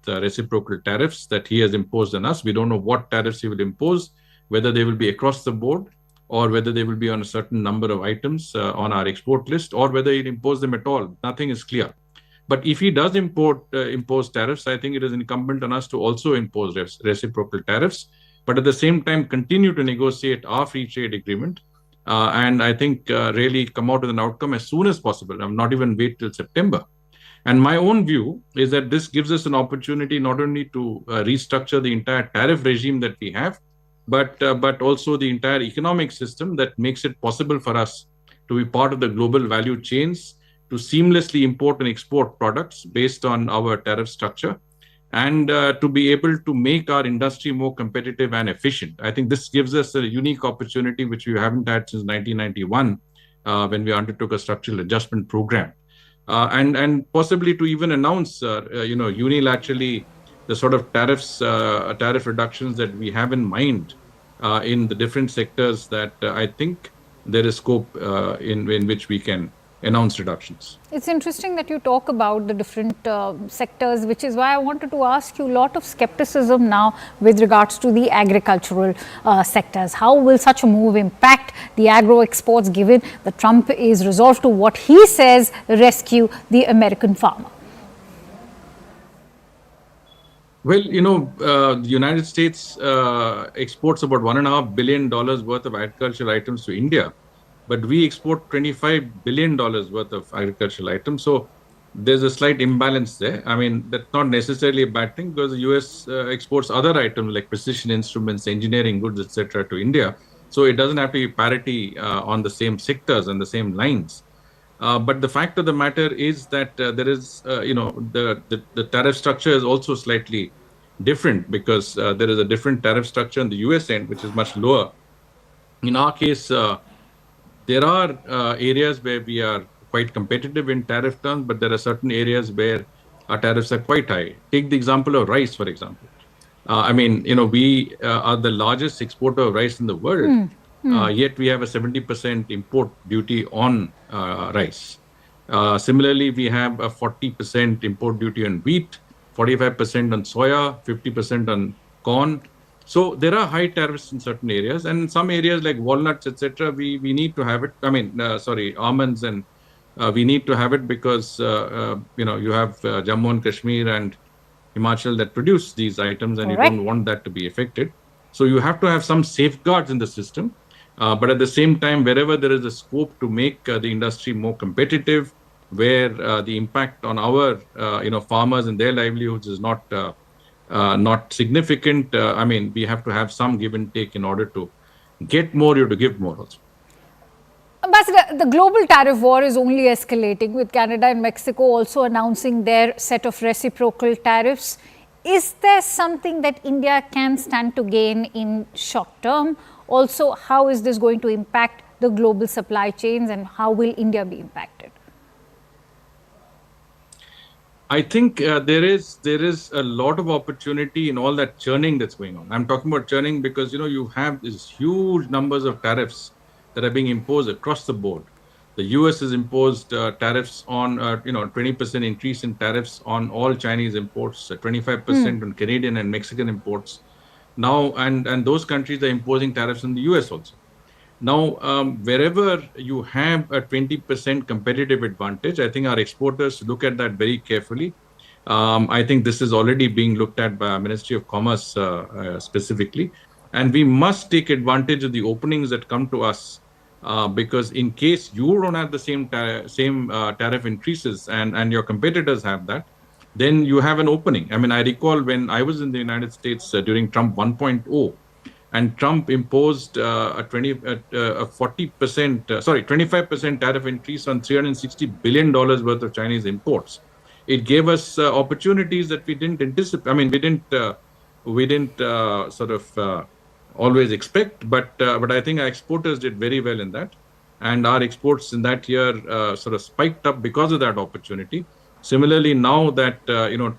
reciprocal tariffs that he has imposed on us. We don't know what tariffs he will impose, whether they will be across the board, or whether they will be on a certain number of items on our export list, or whether he'll impose them at all. Nothing is clear. But if he does impose tariffs, I think it is incumbent on us to also impose reciprocal tariffs, but at the same time continue to negotiate our free trade agreement, and I think really come out with an outcome as soon as possible. I'm not even wait till September. And my own view is that this gives us an opportunity not only to restructure the entire tariff regime that we have, but also the entire economic system that makes it possible for us to be part of the global value chains, to seamlessly import and export products based on our tariff structure, and to be able to make our industry more competitive and efficient. I think this gives us a unique opportunity which we haven't had since 1991 when we undertook a structural adjustment program. And possibly to even announce, unilaterally the sort of tariff reductions that we have in mind in the different sectors that I think there is scope in which we can announce reductions. It's interesting that you talk about the different sectors, which is why I wanted to ask you a lot of skepticism now with regards to the agricultural sectors. How will such a move impact the agro exports, given that Trump is resolved to, what he says, rescue the American farmer? Well, the United States exports about $1.5 billion worth of agricultural items to India, but we export $25 billion worth of agricultural items. So there's a slight imbalance there. I mean, that's not necessarily a bad thing, because the US exports other items like precision instruments, engineering goods, etc. to India. So it doesn't have to be parity on the same sectors and the same lines. But the fact of the matter is that there is, the tariff structure is also slightly different, because there is a different tariff structure on the US end, which is much lower. In our case, there are areas where we are quite competitive in tariff terms, but there are certain areas where our tariffs are quite high. Take the example of rice, for example. We are the largest exporter of rice in the world, yet we have a 70% import duty on rice. Similarly, we have a 40% import duty on wheat, 45% on soya, 50% on corn. So there are high tariffs in certain areas, and in some areas like walnuts, etc., we need to have it. Almonds, and we need to have it because you have Jammu and Kashmir and Himachal that produce these items, and Correct. you don't want that to be affected. So you have to have some safeguards in the system. But at the same time, wherever there is a scope to make the industry more competitive, where the impact on our farmers and their livelihoods is not significant, we have to have some give and take in order to get more or to give more also. Ambassador, the global tariff war is only escalating, with Canada and Mexico also announcing their set of reciprocal tariffs. Is there something that India can stand to gain in short term? Also, how is this going to impact the global supply chains, and how will India be impacted? I think there is a lot of opportunity in all that churning that's going on. I'm talking about churning because you have these huge numbers of tariffs that are being imposed across the board. The US has imposed tariffs on 20% increase in tariffs on all Chinese imports, 25% on Canadian and Mexican imports. Now, and those countries are imposing tariffs on the US also. Now, wherever you have a 20% competitive advantage, I think our exporters look at that very carefully. I think this is already being looked at by our Ministry of Commerce specifically. And we must take advantage of the openings that come to us, because in case you don't have the same tariff increases and your competitors have that, then you have an opening. I recall when I was in the United States during Trump 1.0, and Trump imposed a 25% tariff increase on $360 billion worth of Chinese imports. It gave us opportunities that we didn't anticipate. We didn't always expect, but I think our exporters did very well in that, and our exports in that year spiked up because of that opportunity. Similarly, now that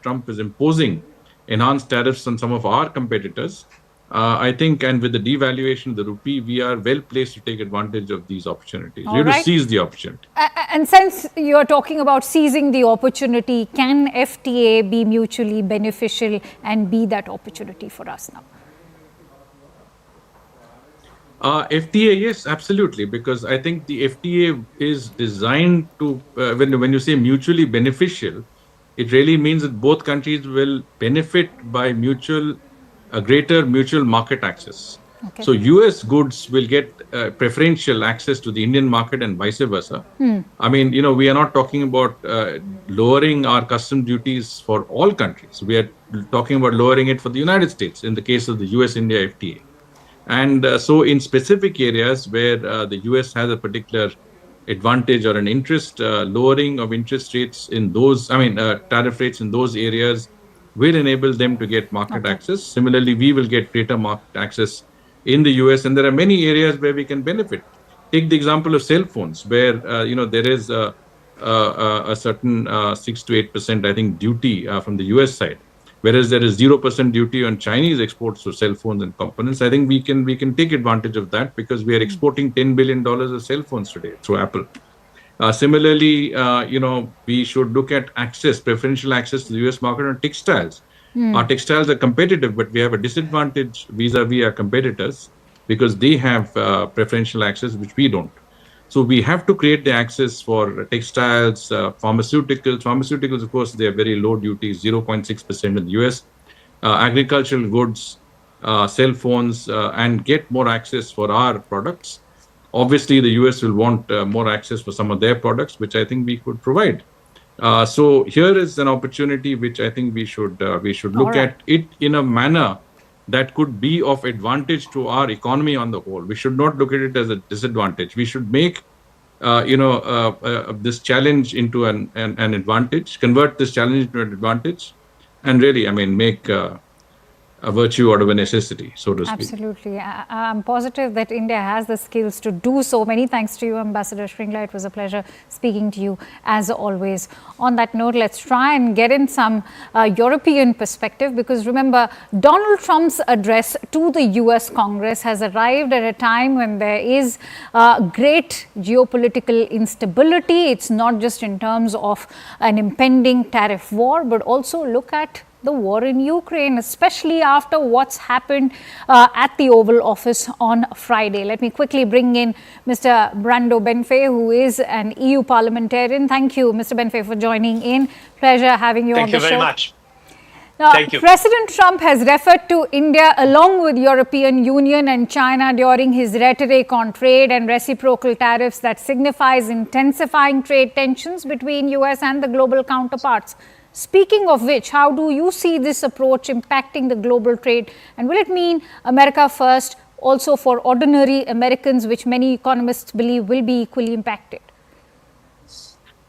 Trump is imposing enhanced tariffs on some of our competitors, I think, and with the devaluation of the rupee, we are well placed to take advantage of these opportunities. We have to seize the opportunity. And since you're talking about seizing the opportunity, can FTA be mutually beneficial and be that opportunity for us now? FTA, yes, absolutely, because I think the FTA is designed to, when you say mutually beneficial, it really means that both countries will benefit by greater mutual market access. Okay. So US goods will get preferential access to the Indian market and vice versa. We are not talking about lowering our custom duties for all countries. We are talking about lowering it for the United States in the case of the US-India FTA. And so in specific areas where the US has a particular advantage or an interest, lowering of interest rates in those, tariff rates in those areas will enable them to get market access. Similarly, we will get greater market access in the US, and there are many areas where we can benefit. Take the example of cell phones, where there is a certain 6 to 8%, I think, duty from the US side, whereas there is 0% duty on Chinese exports of cell phones and components. I think we can take advantage of that because we are exporting $10 billion of cell phones today through Apple. Similarly, we should look at preferential access to the US market on textiles. Our textiles are competitive, but we have a disadvantage vis-a-vis our competitors because they have preferential access, which we don't. So we have to create the access for textiles, pharmaceuticals. Pharmaceuticals, of course, they are very low duties, 0.6% in the US. Agricultural goods, cell phones, and get more access for our products. Obviously, the US will want more access for some of their products, which I think we could provide. So here is an opportunity which I think we should look at it in a manner that could be of advantage to our economy on the whole. We should not look at it as a disadvantage. We should make this challenge into an advantage, convert this challenge into an advantage, and really, make a virtue out of a necessity, so to speak. Absolutely. I'm positive that India has the skills to do so. Many thanks to you, Ambassador Shringla. It was a pleasure speaking to you as always. On that note, let's try and get in some European perspective, because remember, Donald Trump's address to the US Congress has arrived at a time when there is great geopolitical instability. It's not just in terms of an impending tariff war, but also look at the war in Ukraine, especially after what's happened at the Oval Office on Friday. Let me quickly bring in Mr. Brando Benfei, who is an EU parliamentarian. Thank you, Mr. Benfei, for joining in. Pleasure having you on the show. Thank you very much. Now, Thank you. President Trump has referred to India along with European Union and China during his rhetoric on trade and reciprocal tariffs that signifies intensifying trade tensions between US and the global counterparts. Speaking of which, how do you see this approach impacting the global trade, and will it mean America first also for ordinary Americans, which many economists believe will be equally impacted?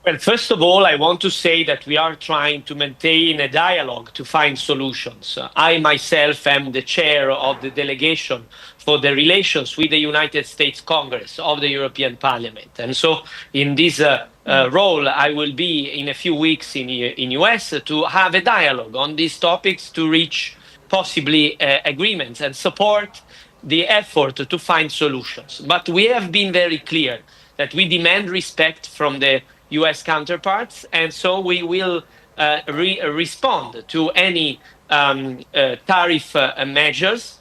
Well, first of all, I want to say that we are trying to maintain a dialogue to find solutions. I myself am the chair of the delegation for the relations with the United States Congress of the European Parliament. And so in this role, I will be in a few weeks in US to have a dialogue on these topics to reach possibly agreements and support the effort to find solutions. But we have been very clear that we demand respect from the US counterparts, and so we will respond to any tariff measures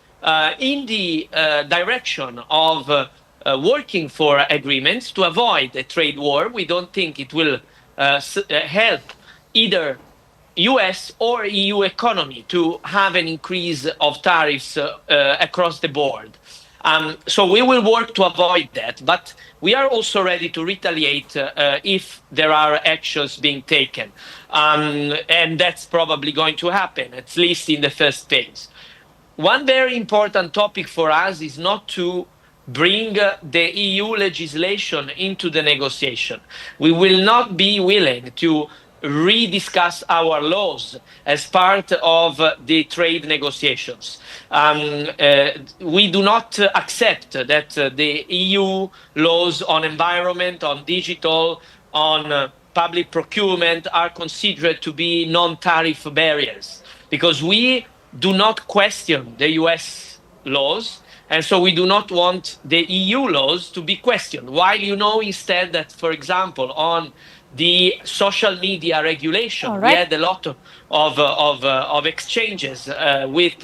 in the direction of working for agreements to avoid a trade war. We don't think it will help either US or EU economy to have an increase of tariffs across the board. So we will work to avoid that, but we are also ready to retaliate if there are actions being taken. And that's probably going to happen, at least in the first phase. One very important topic for us is not to bring the EU legislation into the negotiation. We will not be willing to rediscuss our laws as part of the trade negotiations. We do not accept that the EU laws on environment, on digital, on public procurement are considered to be non-tariff barriers, because we do not question the US laws, and so we do not want the EU laws to be questioned. While you know instead that, for example, on the social media regulation, we had a lot of exchanges with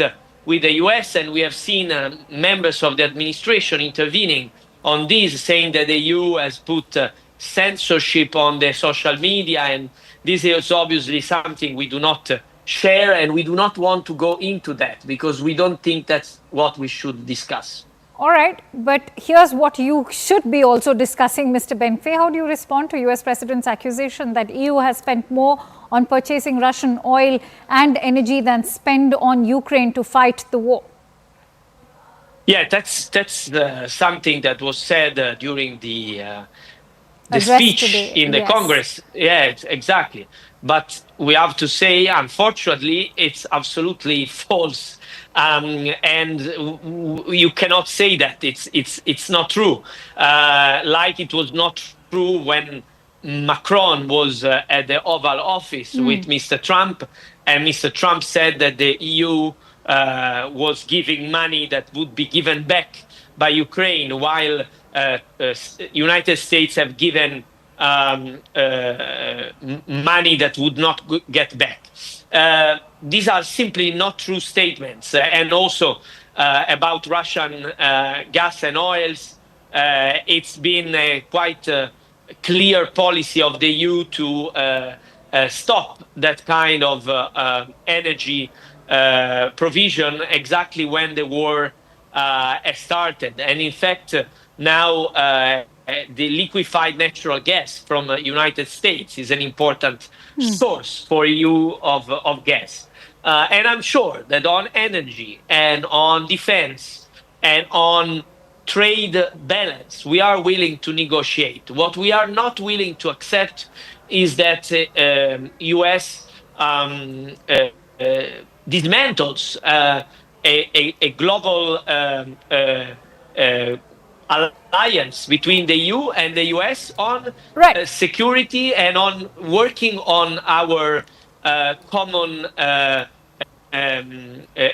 the US, and we have seen members of the administration intervening on this, saying that the EU has put censorship on the social media, and this is obviously something we do not share, and we do not want to go into that because we don't think that's what we should discuss. All right, but here's what you should be also discussing, Mr. Benfei. How do you respond to US President's accusation that EU has spent more on purchasing Russian oil and energy than spend on Ukraine to fight the war? Yeah, that's something that was said during the speech today in the Congress. Yeah, exactly. But we have to say, unfortunately, it's absolutely false. And you cannot say that it's not true. Like it was not true when Macron was at the Oval Office with Mr. Trump, and Mr. Trump said that the EU was giving money that would be given back by Ukraine, while United States have given money that would not get back. These are simply not true statements. And also about Russian gas and oils, it's been a quite clear policy of the EU to stop that kind of energy provision exactly when the war started. And in fact, now the liquefied natural gas from the United States is an important source for EU of gas. And I'm sure that on energy and on defense and on trade balance, we are willing to negotiate. What we are not willing to accept is that US dismantles a global alliance between the EU and the US on Right. security and on working on our common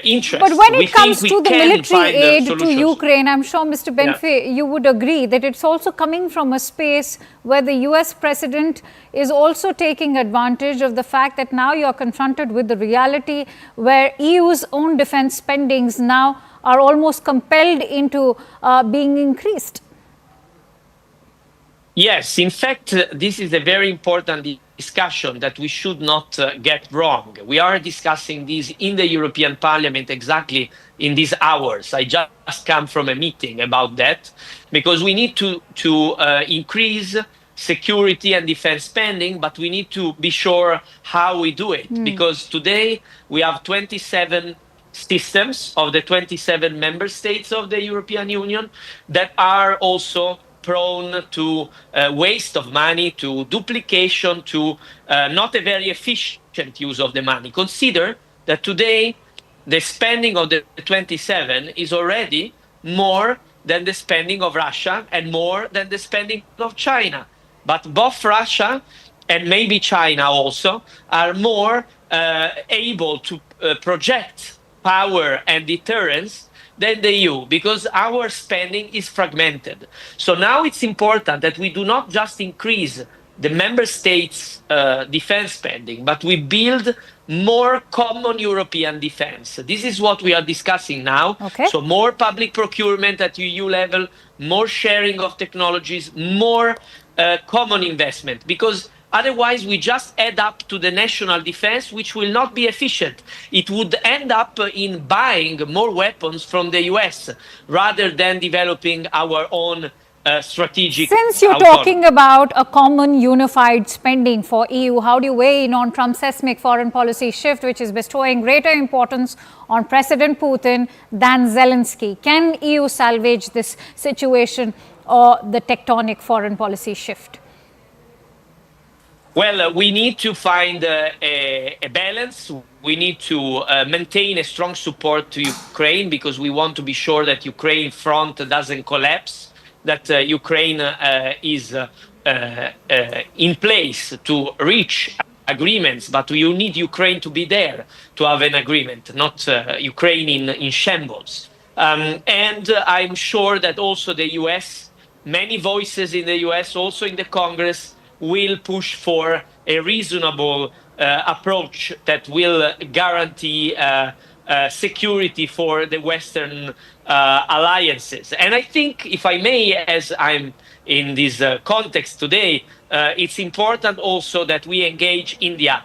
interests. But when We it comes think to we the can military find aid to solutions. Ukraine, I'm sure, Mr. Benfe, you would agree that it's also coming from a space where the US president is also taking advantage of the fact that now you're confronted with the reality where EU's own defense spendings now are almost compelled into being increased. Yes, in fact, this is a very important discussion that we should not get wrong. We are discussing this in the European Parliament exactly in these hours. I just come from a meeting about that because we need to increase security and defense spending, but we need to be sure how we do it. Because today we have 27 systems of the 27 member states of the European Union that are also prone to waste of money, to duplication, to not a very efficient use of the money. Consider that today the spending of the 27 is already more than the spending of Russia and more than the spending of China. But both Russia and maybe China also are more able to project power and deterrence than the EU, because our spending is fragmented. So now it's important that we do not just increase the member states' defense spending, but we build more common European defense. This is what we are discussing now. Okay. So more public procurement at EU level, more sharing of technologies, more common investment, because otherwise we just add up to the national defense, which will not be efficient. It would end up in buying more weapons from the US rather than developing our own strategic Since you're autonomy. talking about a common unified spending for EU, how do you weigh in on Trump's seismic foreign policy shift, which is bestowing greater importance on President Putin than Zelensky? Can EU salvage this situation or the tectonic foreign policy shift? Well, we need to find a balance. We need to maintain a strong support to Ukraine because we want to be sure that Ukraine front doesn't collapse, that Ukraine is in place to reach agreements, but you need Ukraine to be there to have an agreement, not Ukraine in shambles. And I'm sure that also the US, many voices in the US, also in the Congress, will push for a reasonable approach that will guarantee security for the Western alliances. And I think, if I may, as I'm in this context today, it's important also that we engage India.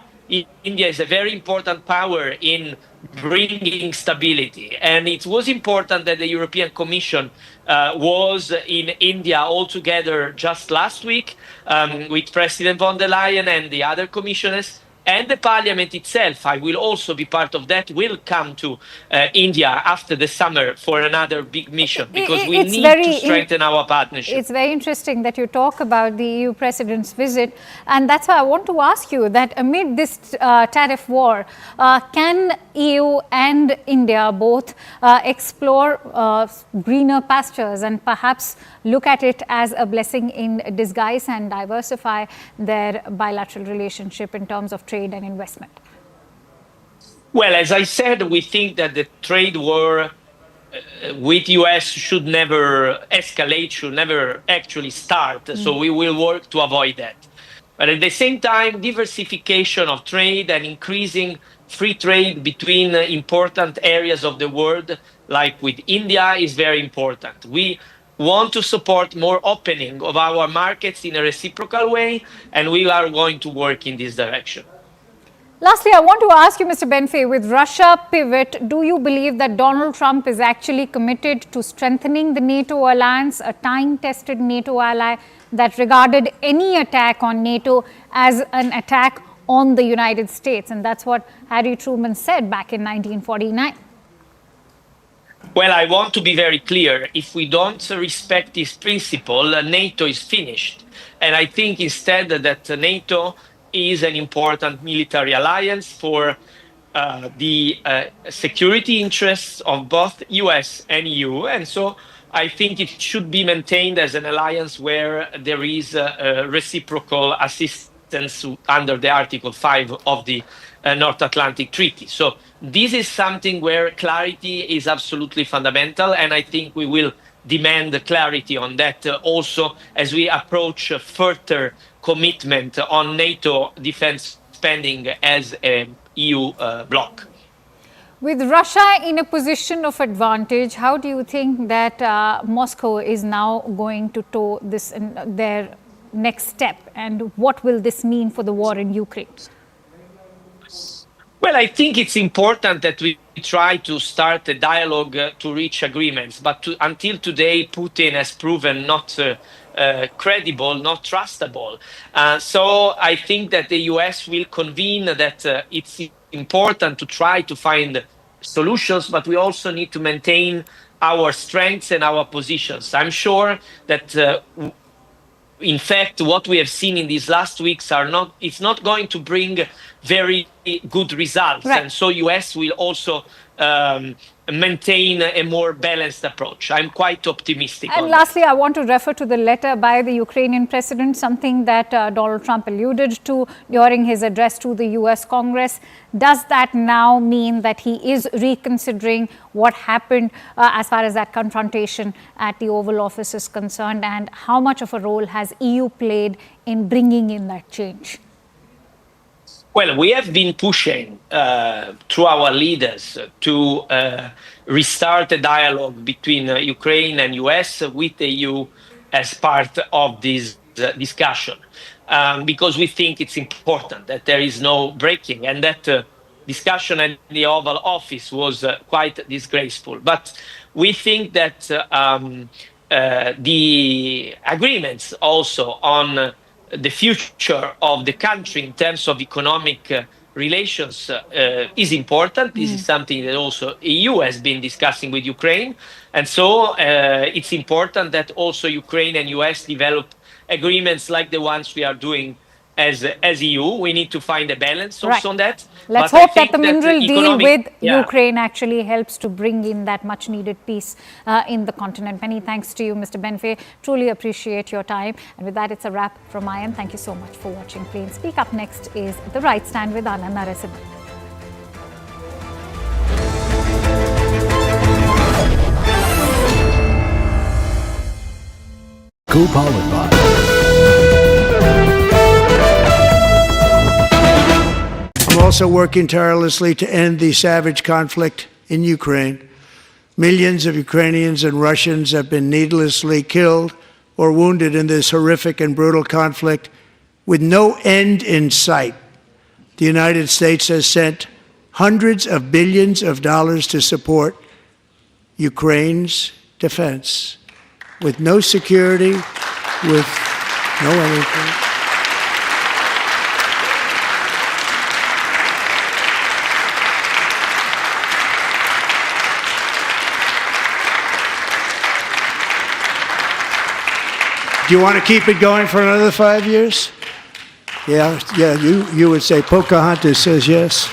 India is a very important power in bringing stability. And it was important that the European Commission was in India altogether just last week with President von der Leyen and the other commissioners. And the parliament itself, I will also be part of that, will come to India after the summer for another big mission because we need to strengthen our partnership. It's very interesting that you talk about the EU president's visit, and that's why I want to ask you that amid this tariff war, can EU and India both explore greener pastures and perhaps look at it as a blessing in disguise and diversify their bilateral relationship in terms of trade and investment? Well, as I said, we think that the trade war with US should never escalate, should never actually start. So we will work to avoid that. But at the same time, diversification of trade and increasing free trade between important areas of the world, like with India, is very important. We want to support more opening of our markets in a reciprocal way, and we are going to work in this direction. Lastly, I want to ask you, Mr. Benfe, with Russia pivot, do you believe that Donald Trump is actually committed to strengthening the NATO alliance, a time-tested NATO ally that regarded any attack on NATO as an attack on the United States? And that's what Harry Truman said back in 1949. Well, I want to be very clear. If we don't respect this principle, NATO is finished. And I think instead that NATO is an important military alliance for the security interests of both US and EU. And so I think it should be maintained as an alliance where there is reciprocal assistance under the Article 5 of the North Atlantic Treaty. So this is something where clarity is absolutely fundamental, and I think we will demand clarity on that also as we approach further commitment on NATO defense spending as an EU bloc. With Russia in a position of advantage, how do you think that Moscow is now going to toe this in their next step, and what will this mean for the war in Ukraine? Well, I think it's important that we try to start a dialogue to reach agreements, but until today, Putin has proven not credible, not trustable. So I think that the US will convene that it's important to try to find solutions, but we also need to maintain our strengths and our positions. I'm sure that in fact, what we have seen in these last weeks it's not going to bring very good results. Right. And so US will also maintain a more balanced approach. I'm quite optimistic. And lastly, I want to refer to the letter by the Ukrainian president, something that Donald Trump alluded to during his address to the US Congress. Does that now mean that he is reconsidering what happened as far as that confrontation at the Oval Office is concerned, and how much of a role has EU played in bringing in that change? Well, we have been pushing through our leaders to restart a dialogue between Ukraine and US with the EU as part of this discussion, because we think it's important that there is no breaking, and that discussion at the Oval Office was quite disgraceful. But we think that the agreements also on the future of the country in terms of economic relations is important. This is something that also EU has been discussing with Ukraine. And so it's important that also Ukraine and US develop agreements like the ones we are doing as EU. We need to find a balance also on that. Let's hope that the mineral deal with Ukraine actually helps to bring in that much needed peace in the continent. Many thanks to you, Mr. Benfei. Truly appreciate your time. And with that, it's a wrap from my end. Thank you so much for watching Plain Speak. Up next is The Right Stand with Anand Narasimhan. Co-powered by I'm also working tirelessly to end the savage conflict in Ukraine. Millions of Ukrainians and Russians have been needlessly killed or wounded in this horrific and brutal conflict with no end in sight. The United States has sent hundreds of billions of dollars to support Ukraine's defense with no security, with no anything. Do you want to keep it going for another 5 years? Yeah, you would say Pocahontas says yes.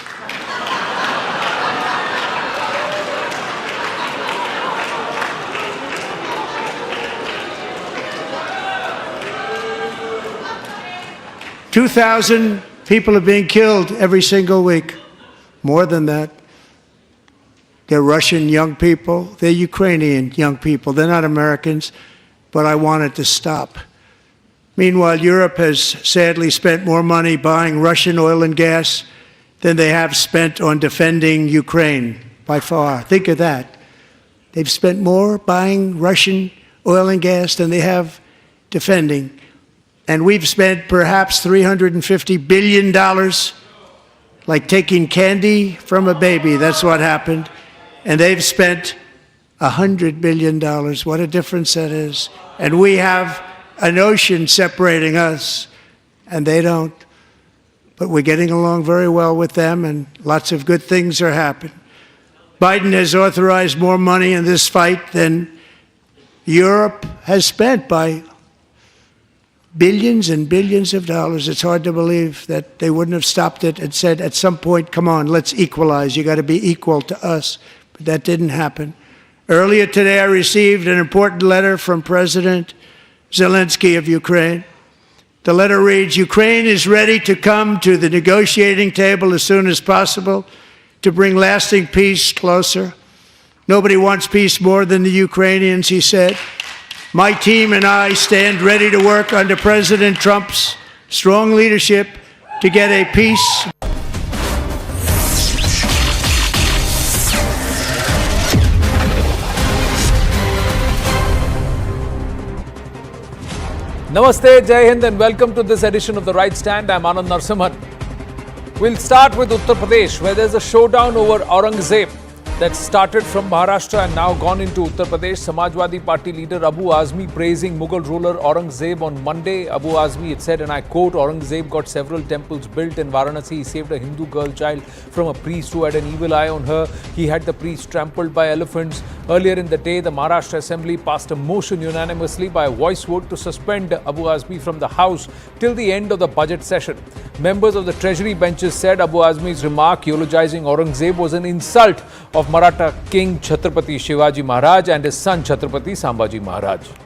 $2,000 people are being killed every single week. More than that. They're Russian young people. They're Ukrainian young people. They're not Americans. But I want it to stop. Meanwhile, Europe has sadly spent more money buying Russian oil and gas than they have spent on defending Ukraine, by far. Think of that. They've spent more buying Russian oil and gas than they have defending. And we've spent perhaps $350 billion, like taking candy from a baby. That's what happened. And they've spent $100 billion. What a difference that is. And we have an ocean separating us, and they don't. But we're getting along very well with them, and lots of good things are happening. Biden has authorized more money in this fight than Europe has spent by billions and billions of dollars. It's hard to believe that they wouldn't have stopped it and said at some point, come on, let's equalize. You got to be equal to us. But that didn't happen. Earlier today, I received an important letter from President Zelensky of Ukraine. The letter reads, Ukraine is ready to come to the negotiating table as soon as possible to bring lasting peace closer. Nobody wants peace more than the Ukrainians, he said. My team and I stand ready to work under President Trump's strong leadership to get a peace. Namaste, Jai Hind, and welcome to this edition of The Right Stand. I'm Anand Narsimhan. We'll start with Uttar Pradesh, where there's a showdown over Aurangzeb that started from Maharashtra and now gone into Uttar Pradesh. Samajwadi Party leader Abu Azmi praising Mughal ruler Aurangzeb on Monday. Abu Azmi, it said, and I quote, Aurangzeb got several temples built in Varanasi. He saved a Hindu girl child from a priest who had an evil eye on her. He had the priest trampled by elephants. Earlier in the day, the Maharashtra Assembly passed a motion unanimously by a voice vote to suspend Abu Azmi from the House till the end of the budget session. Members of the Treasury benches said Abu Azmi's remark eulogizing Aurangzeb was an insult of Maratha King Chhatrapati Shivaji Maharaj and his son Chhatrapati Sambhaji Maharaj.